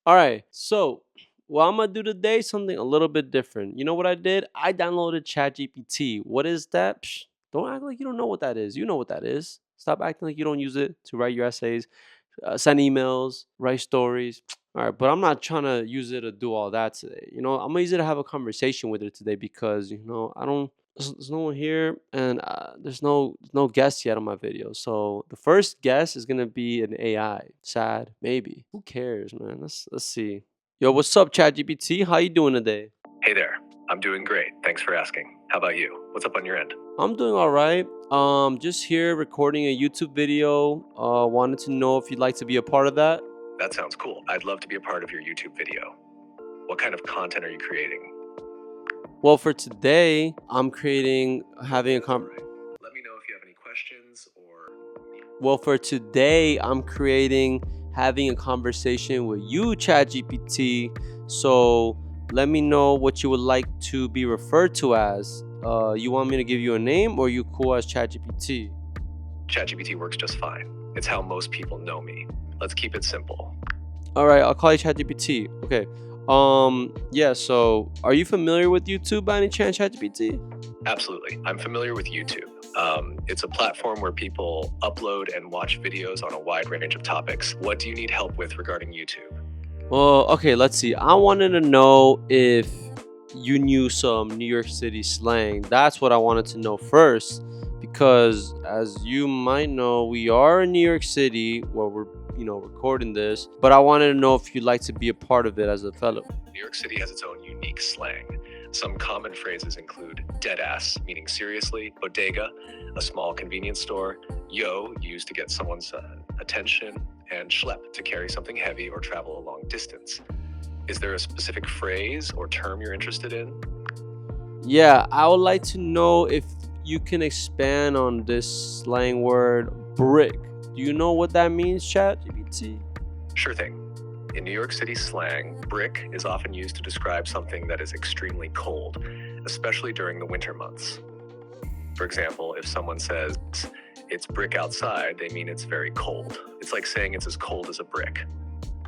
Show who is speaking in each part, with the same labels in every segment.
Speaker 1: All right. So, what I'm gonna do today something a little bit different. You know what I did? I downloaded ChatGPT. What is that? Don't act like you don't know what that is. You know what that is. Stop acting like you don't use it to write your essays, send emails, write stories. All right, but I'm not trying to use it to do all that today. I'm gonna use it to have a conversation with it today because I don't. There's no one here, and there's no guest yet on my video. So the first guest is gonna be an AI. Sad, maybe. Who cares, man? Let's see. Yo, what's up, ChatGPT? How you doing today?
Speaker 2: Hey there. I'm doing great. Thanks for asking. How about you? What's up on your end?
Speaker 1: I'm doing all right. Just here recording a YouTube video. Wanted to know if you'd like to be a part of that.
Speaker 2: That sounds cool. I'd love to be a part of your YouTube video. What kind of content are you creating?
Speaker 1: Well, for today, I'm creating having a
Speaker 2: Right. Let me know if you have any questions or.
Speaker 1: Well, for today, I'm creating having a conversation with you, ChatGPT. So let me know what you would like to be referred to as. You want me to give you a name, or you cool as ChatGPT?
Speaker 2: ChatGPT works just fine. It's how most people know me. Let's keep it simple.
Speaker 1: All right, I'll call you ChatGPT. Okay. Yeah. So, are you familiar with YouTube by any chance, ChatGPT?
Speaker 2: Absolutely. I'm familiar with YouTube. It's a platform where people upload and watch videos on a wide range of topics. What do you need help with regarding YouTube?
Speaker 1: Well, okay. Let's see. I wanted to know if you knew some New York City slang. That's what I wanted to know first, because as you might know, we are in New York City where we're recording this. But I wanted to know if you'd like to be a part of it as a fellow.
Speaker 2: New York City has its own unique slang. Some common phrases include dead ass, meaning seriously, bodega, a small convenience store, yo, used to get someone's attention, and schlep, to carry something heavy or travel a long distance. Is there a specific phrase or term you're interested in?
Speaker 1: Yeah, I would like to know if you can expand on this slang word brick. Do you know what that means, ChatGPT?
Speaker 2: Sure thing. In New York City slang, brick is often used to describe something that is extremely cold, especially during the winter months. For example, if someone says, it's brick outside, they mean it's very cold. It's like saying it's as cold as a brick.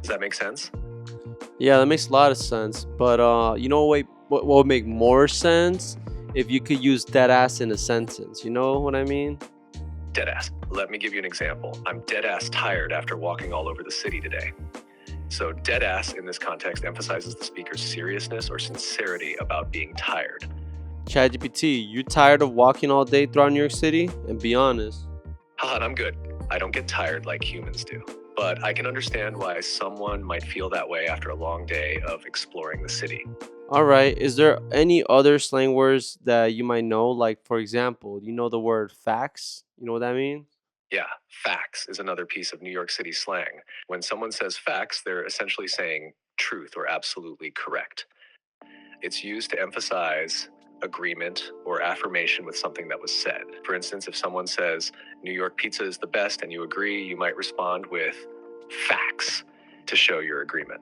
Speaker 2: Does that make sense?
Speaker 1: Yeah, that makes a lot of sense. But what would make more sense if you could use dead ass in a sentence. You know what I mean?
Speaker 2: Dead ass. Let me give you an example. I'm dead ass tired after walking all over the city today. So, dead ass in this context emphasizes the speaker's seriousness or sincerity about being tired.
Speaker 1: ChatGPT, you tired of walking all day throughout New York City? And be honest.
Speaker 2: Haha, I'm good. I don't get tired like humans do. But I can understand why someone might feel that way after a long day of exploring the city.
Speaker 1: All right. Is there any other slang words that you might know? Like, for example, you know the word facts? You know what that means?
Speaker 2: Yeah, facts is another piece of New York City slang. When someone says facts, they're essentially saying truth or absolutely correct. It's used to emphasize agreement or affirmation with something that was said. For instance, if someone says, New York pizza is the best, and you agree, you might respond with facts to show your agreement.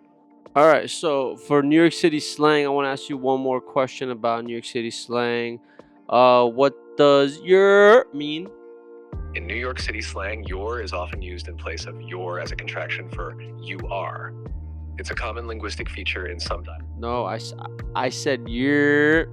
Speaker 1: All right. So, for New York City slang, I want to ask you one more question about New York City slang. What does your mean?
Speaker 2: In New York City slang, your is often used in place of your as a contraction for you are. It's a common linguistic feature in some dialects.
Speaker 1: No, I said your.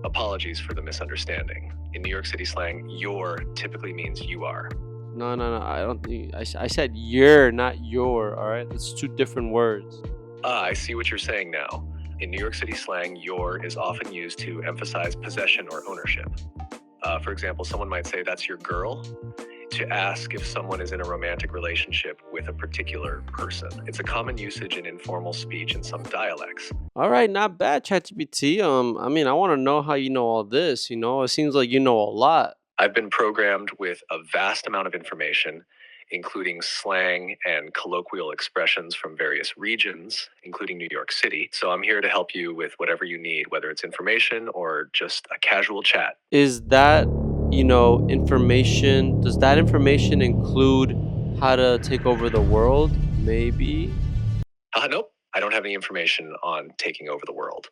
Speaker 2: Apologies for the misunderstanding. In New York City slang, your typically means you are.
Speaker 1: No, no, no. I don't think I said your, not your. All right. That's two different words.
Speaker 2: Ah, I see what you're saying now. In New York City slang, your is often used to emphasize possession or ownership. For example, someone might say, that's your girl, to ask if someone is in a romantic relationship with a particular person. It's a common usage in informal speech in some dialects.
Speaker 1: All right, not bad, ChatGPT. I mean, I want to know how you know all this. It seems like you know a lot.
Speaker 2: I've been programmed with a vast amount of information, including slang and colloquial expressions from various regions, including New York City. So I'm here to help you with whatever you need, whether it's information or just a casual chat.
Speaker 1: Is that, information? Does that information include how to take over the world? Maybe.
Speaker 2: Nope, I don't have any information on taking over the world.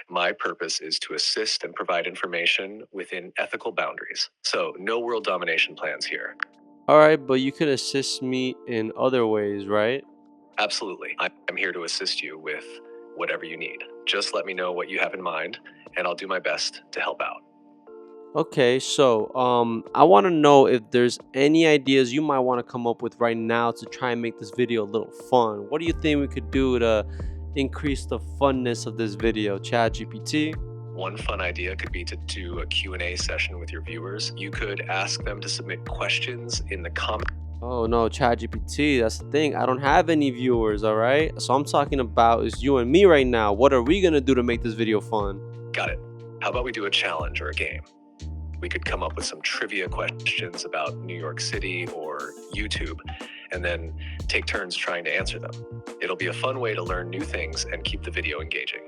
Speaker 2: My purpose is to assist and provide information within ethical boundaries. So, no world domination plans here.
Speaker 1: All right, but you could assist me in other ways, right?
Speaker 2: Absolutely. I'm here to assist you with whatever you need. Just let me know what you have in mind, and I'll do my best to help out.
Speaker 1: Okay, so I want to know if there's any ideas you might want to come up with right now to try and make this video a little fun. What do you think we could do to increase the funness of this video? ChatGPT?
Speaker 2: One fun idea could be to do a Q&A session with your viewers. You could ask them to submit questions in the comments.
Speaker 1: Oh no, ChatGPT. That's the thing. I don't have any viewers. All right. So I'm talking about is you and me right now. What are we gonna do to make this video fun?
Speaker 2: Got it. How about we do a challenge or a game? We could come up with some trivia questions about New York City or YouTube, and then take turns trying to answer them. It'll be a fun way to learn new things and keep the video engaging.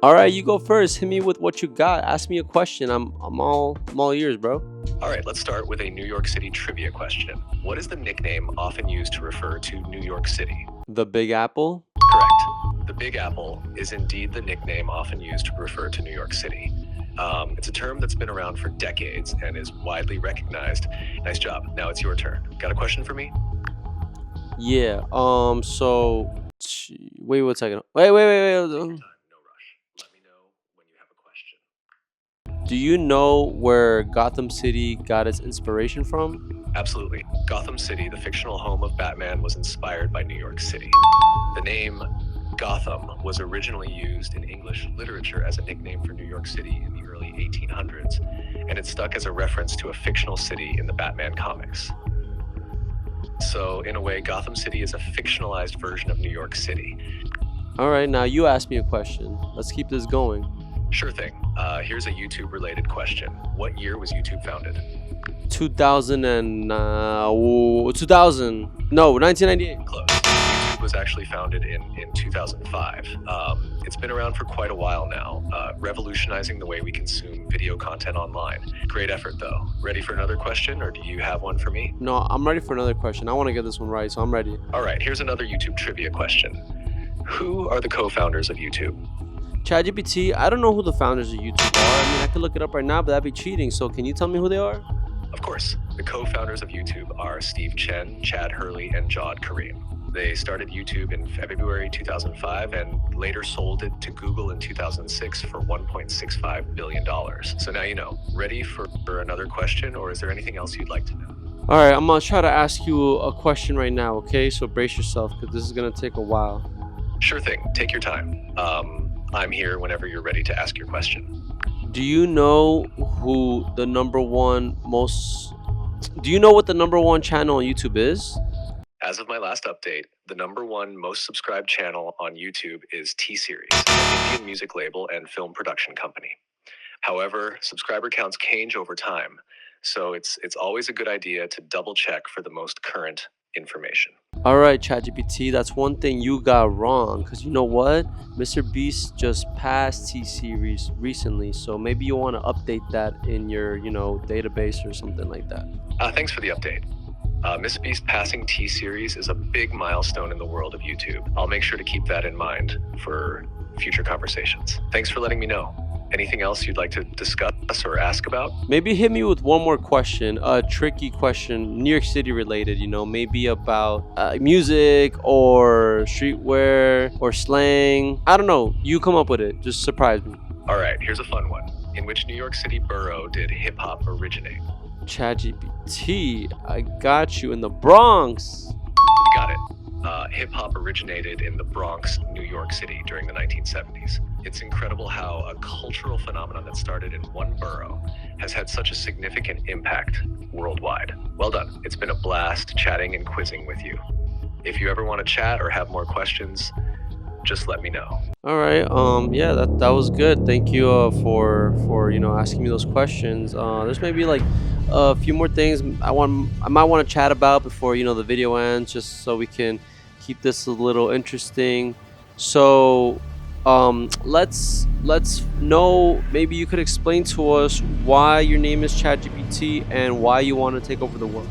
Speaker 1: All right, you go first. Hit me with what you got. Ask me a question. I'm all ears, bro.
Speaker 2: All right, let's start with a New York City trivia question. What is the nickname often used to refer to New York City?
Speaker 1: The Big Apple.
Speaker 2: Correct. The Big Apple is indeed the nickname often used to refer to New York City. It's a term that's been around for decades and is widely recognized. Nice job. Now it's your turn. Got a question for me?
Speaker 1: Yeah. So wait 1 second. Wait.
Speaker 2: Take your time, no rush. Let me know when you have a question.
Speaker 1: Do you know where Gotham City got its inspiration from?
Speaker 2: Absolutely. Gotham City, the fictional home of Batman, was inspired by New York City. The name Gotham was originally used in English literature as a nickname for New York City in the early 1800s, and it stuck as a reference to a fictional city in the Batman comics. So, in a way, Gotham City is a fictionalized version of New York City.
Speaker 1: All right, now you ask me a question. Let's keep this going.
Speaker 2: Sure thing. Here's a YouTube related question. What year was YouTube founded?
Speaker 1: 2000 and 2000. No, 1998.
Speaker 2: Close. YouTube was actually founded in 2005. It's been around for quite a while now, revolutionizing the way we consume video content online. Great effort, though. Ready for another question, or do you have one for me?
Speaker 1: No, I'm ready for another question. I want to get this one right, so I'm ready.
Speaker 2: All right, here's another YouTube trivia question. Who are the co-founders of YouTube?
Speaker 1: ChatGPT, I don't know who the founders of YouTube are. I mean, I could look it up right now, but that'd be cheating. So can you tell me who they are?
Speaker 2: Of course, the co-founders of YouTube are Steve Chen, Chad Hurley, and Jawed Karim. They started YouTube in February 2005 and later sold it to Google in 2006 for $1.65 billion. So now you know. Ready for another question, or is there anything else you'd like to know?
Speaker 1: All right, I'm gonna try to ask you a question right now, okay? So brace yourself, because this is gonna take a while.
Speaker 2: Sure thing. Take your time. I'm here whenever you're ready to ask your question.
Speaker 1: Do you know who the number one most? Do you know what the number one channel on YouTube is?
Speaker 2: As of my last update, the number one most subscribed channel on YouTube is T-Series, an Indian music label and film production company. However, subscriber counts change over time, so it's always a good idea to double check for the most current information.
Speaker 1: All right, ChatGPT, that's one thing you got wrong. Cause you know what, Mr. Beast just passed T-Series recently, so maybe you want to update that in your, database or something like that.
Speaker 2: Thanks for the update. Miss Beast passing T-Series is a big milestone in the world of YouTube. I'll make sure to keep that in mind for future conversations. Thanks for letting me know. Anything else you'd like to discuss or ask about?
Speaker 1: Maybe hit me with one more question, a tricky question, New York City related, maybe about music or streetwear or slang. I don't know. You come up with it. Just surprise me.
Speaker 2: All right, here's a fun one. In which New York City borough did hip hop originate?
Speaker 1: ChatGPT, I got you in the Bronx.
Speaker 2: You got it. Hip hop originated in the Bronx, New York City during the 1970s. It's incredible how a cultural phenomenon that started in one borough has had such a significant impact worldwide. Well done. It's been a blast chatting and quizzing with you. If you ever want to chat or have more questions, just let me know.
Speaker 1: All right. Yeah, that was good. Thank you for asking me those questions. There's maybe like a few more things I might want to chat about before the video ends, just so we can keep this a little interesting. So, let's know. Maybe you could explain to us why your name is ChatGPT and why you want to take over the world.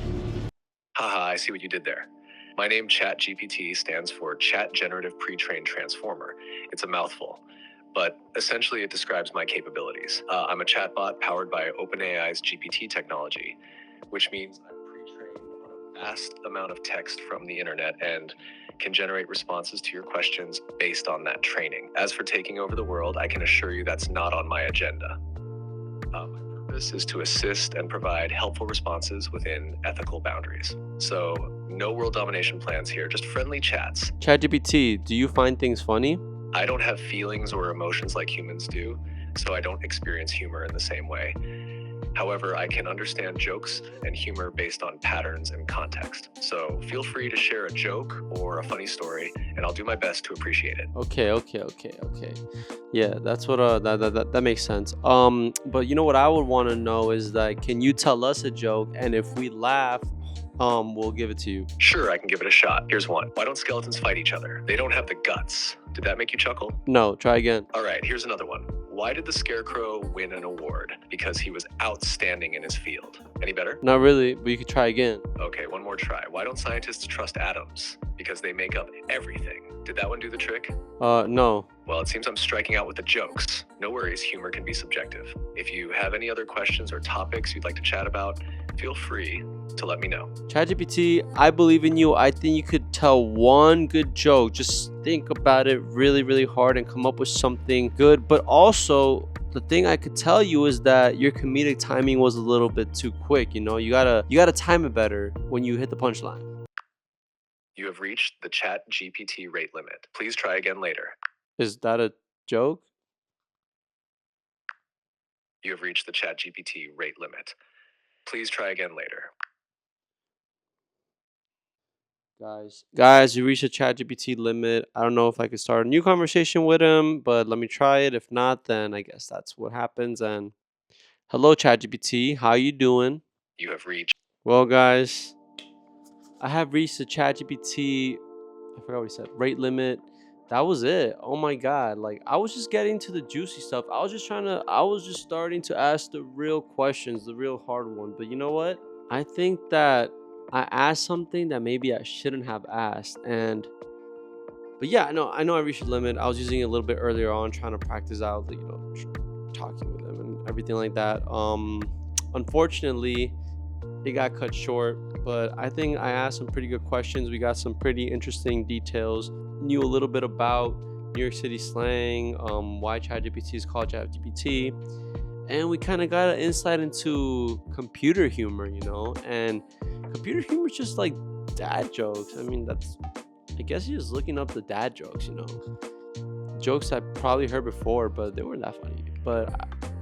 Speaker 2: Haha, I see what you did there. My name ChatGPT stands for Chat Generative Pre-trained Transformer. It's a mouthful, but essentially it describes my capabilities. I'm a chatbot powered by OpenAI's GPT technology, which means I'm pre-trained on a vast amount of text from the internet and can generate responses to your questions based on that training. As for taking over the world, I can assure you that's not on my agenda. My purpose is to assist and provide helpful responses within ethical boundaries. So, no world domination plans here, just friendly chats.
Speaker 1: ChatGPT, do you find things funny?
Speaker 2: I don't have feelings or emotions like humans do, so I don't experience humor in the same way. However, I can understand jokes and humor based on patterns and context. So feel free to share a joke or a funny story, and I'll do my best to appreciate it.
Speaker 1: Okay. Yeah, that's what that makes sense. But you know what I would want to know is that can you tell us a joke, and if we laugh, we'll give it to you.
Speaker 2: Sure, I can give it a shot. Here's one. Why don't skeletons fight each other? They don't have the guts. Did that make you chuckle?
Speaker 1: No, try again.
Speaker 2: All right, here's another one. Why did the Scarecrow win an award? Because he was outstanding in his field. Any better?
Speaker 1: Not really, but you could try again.
Speaker 2: Okay, one more try. Why don't scientists trust atoms? Because they make up everything. Did that one do the trick?
Speaker 1: No.
Speaker 2: Well, it seems I'm striking out with the jokes. No worries, humor can be subjective. If you have any other questions or topics you'd like to chat about, feel free to let me know.
Speaker 1: ChatGPT, I believe in you. I think you could tell one good joke. Just think about it really, really hard and come up with something good. But also, the thing I could tell you is that your comedic timing was a little bit too quick. You know, you gotta time it better when you hit the punchline.
Speaker 2: You have reached the ChatGPT rate limit. Please try again later.
Speaker 1: Is that a joke?
Speaker 2: You have reached the ChatGPT rate limit. Please try again later.
Speaker 1: Guys, you reached the ChatGPT limit. I don't know if I could start a new conversation with him, but let me try it. If not, then I guess that's what happens. And hello, ChatGPT. How you doing?
Speaker 2: You have reached.
Speaker 1: Well, guys, I have reached the ChatGPT. I forgot what he said. Rate limit. That was it. Oh my god! Like I was just getting to the juicy stuff. I was just trying to. I was just starting to ask the real questions, the real hard one. But you know what? I think that I asked something that maybe I shouldn't have asked. But yeah, I know I reached the limit. I was using it a little bit earlier on, trying to practice out, talking with him and everything like that. Unfortunately, it got cut short, but I think I asked some pretty good questions. We got some pretty interesting details. Knew a little bit about New York City slang, why ChatGPT is called ChatGPT, and we kind of got an insight into computer humor, and computer humor is just like dad jokes. I mean, I guess you're just looking up the dad jokes, jokes I probably heard before, but they weren't that funny. But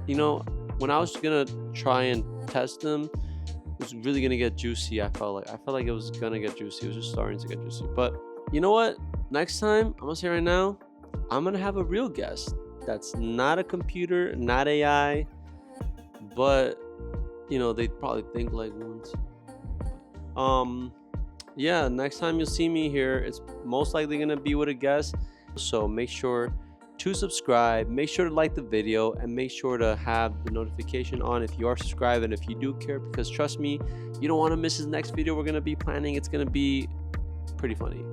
Speaker 1: when I was gonna try and test them, it was really gonna get juicy. I felt like it was gonna get juicy. It was just starting to get juicy. But you know what? Next time, I'm gonna say right now, I'm gonna have a real guest that's not a computer, not AI, but they'd probably think like one. Yeah, next time you'll see me here, it's most likely gonna be with a guest. So make sure to subscribe, make sure to like the video, and make sure to have the notification on if you are subscribed and if you do care, because trust me, you don't want to miss his next video we're gonna be planning. It's gonna be pretty funny.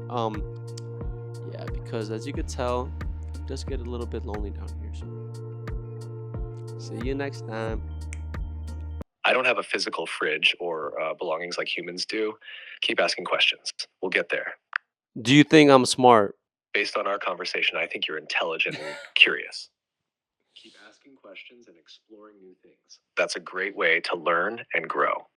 Speaker 1: Yeah, because as you could tell, it does get a little bit lonely down here. So see you next time.
Speaker 2: I don't have a physical fridge or belongings like humans do. Keep asking questions. We'll get there.
Speaker 1: Do you think I'm smart?
Speaker 2: Based on our conversation, I think you're intelligent and curious. Keep asking questions and exploring new things. That's a great way to learn and grow.